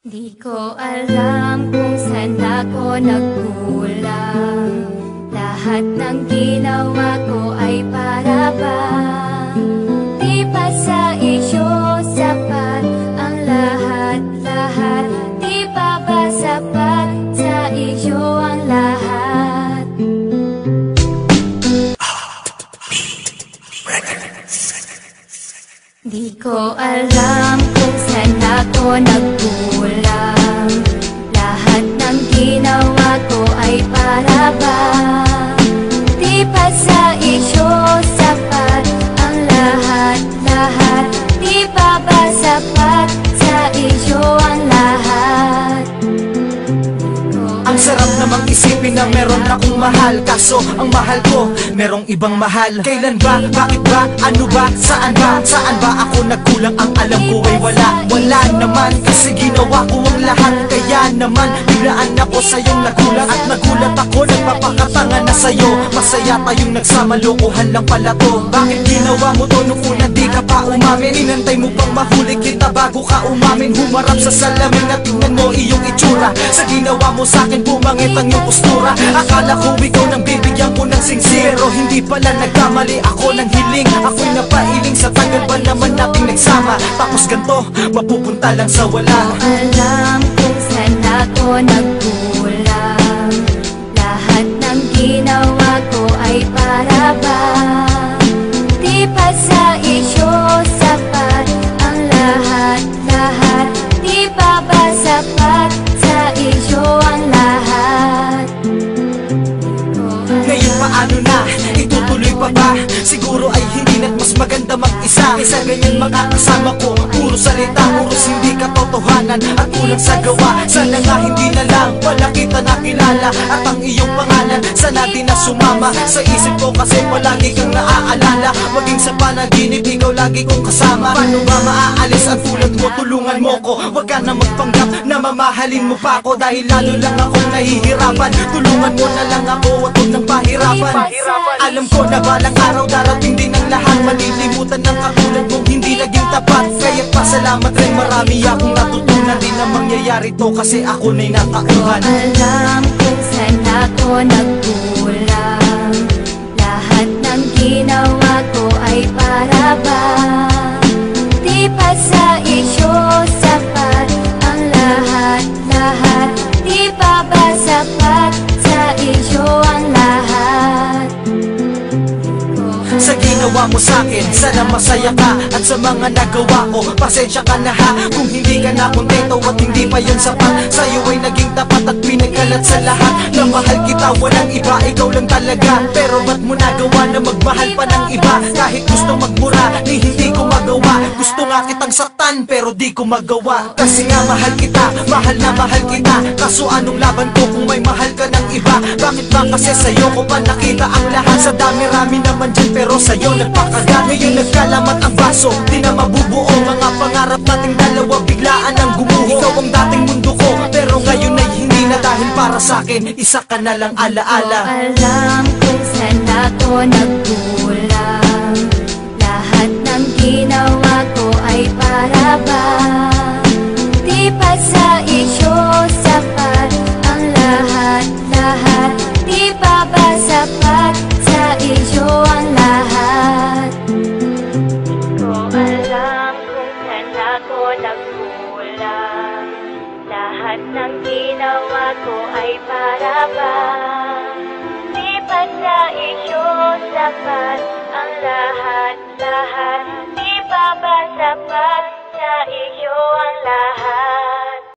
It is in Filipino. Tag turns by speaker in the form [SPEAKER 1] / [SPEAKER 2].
[SPEAKER 1] Di ko alam kung saan ako nagkulang. Lahat ng ginawa ko ay para bang di pa sa iyo sapat ang lahat-lahat. Di pa ba sapat sa iyo ang lahat? Di ko alam kung saan ako nagkulang. Lahat ng ginawa ko ay para bang di pa sa iyo sapat ang lahat-lahat. Di pa ba sapat sa iyo ang lahat?
[SPEAKER 2] Ang sarap namang isipin na meron akong mahal, kaso ang mahal ko merong ibang mahal. Kailan ba? Bakit ba? Ano ba? Saan ba? Saan ba ako nagkulang? Ang alam ko ay wala naman, kasi ginawa ko ang lahat. Kaya naman biglaan ako sa iyong nagulat. At nagulat ako, nagpapakatanga na sa'yo. Masaya tayong nagsama, lokohan lang pala to. Bakit ginawa mo to nung una di ka pa umamin? Inantay mo pang mahuli kita bago ka umamin. Humarap sa salamin at tingnan mo iyong itsura. Sa ginawa mo sa'kin bumangit ang iyong postura. Akala ko ikaw nang bibigyan ko ng sincero. Hindi pala nagkamali ako ng hiling. Ako'y napailing sa tagal ba naman nating nagsama. Tapos ganto, mapupunta lang sa wala.
[SPEAKER 1] Alam kung saan ako nagkulang. Lahat ng ginawa ko ay para bang di pa sa iyo sapat ang lahat-lahat. Di pa ba sapat sa iyo ang lahat?
[SPEAKER 2] Ngayon paano na? Itutuloy pa ba? Siguro ay hindi na't mas maganda mag-isa. Kaysa ganyan makakasama ko, puro salita, puros hindi katotohanan at kulang sa gawa. Sana nga hindi na lang wala kita nakilala. At ang iyong pangalan sana di na sumama sa isip ko, kasi palagi kang naaalala. Maging sa panaginip, ikaw lagi kong kasama. Paano ba maaalis ang tulad mo? Tulungan mo ko, wag ka na magpanggap na mamahalin mo pa ako. Dahil lalo lang akong nahihirapan. Tulungan mo na lang ako at huwag nang pahirapan. Alam ko na balang araw darating din ang lahat. Malilimutan ng katulad mong hindi naging tapat. Kaya't pasalamat rin, marami akong natutunan. Di na mangyayari to kasi ako na'y nakauhan.
[SPEAKER 1] Alam kung saan ako nagkulang. Lahat ng ginawa ko ay para bang di pa sa iyo sapat ang lahat-lahat. Di pa ba sapat sa iyo ang lahat?
[SPEAKER 2] Sa ginawa mo sa'kin, sana masaya ka. At sa mga nagawa ko, pasensya ka na ha. Kung hindi ka na kontento at hindi pa yun sapat, sa'yo ay naging tapat at pinagkalat sa lahat. Na mahal kita, walang iba, ikaw lang talaga. Pero ba't mo nagawa na magmahal pa ng iba? Kahit gusto magmura, ni hindi ko magawa. Gusto nga kitang saktan, pero di ko magawa. Kasi nga mahal kita, mahal na mahal kita. Kaso anong laban ko kung may mahal ka ng iba? Bakit ba kasi sa'yo ko pa nakita ang lahat? Sa dami-rami naman dyan, pero sa'yo nagpakagat. Ngayon nagkalamat ang baso, di na mabubuo. Mga pangarap nating dalawa biglaan ang gumuho. Ikaw ang dating mundo ko, pero ngayon ay hindi na. Dahil para sa'kin, isa ka na lang alaala.
[SPEAKER 1] Alam kung saan ako nagkulang. Lahat ng ginawa ko ay para bang di pa sa iyo sapat ang lahat-lahat. Di pa ba sapat sa iyo ang lahat? Di ko alam kung saan ako nagkulang. Lahat ng ginawa ko ay para bang di pa sa iyo sapat ang lahat-lahat. Di pa ba sapat sa iyo ang lahat?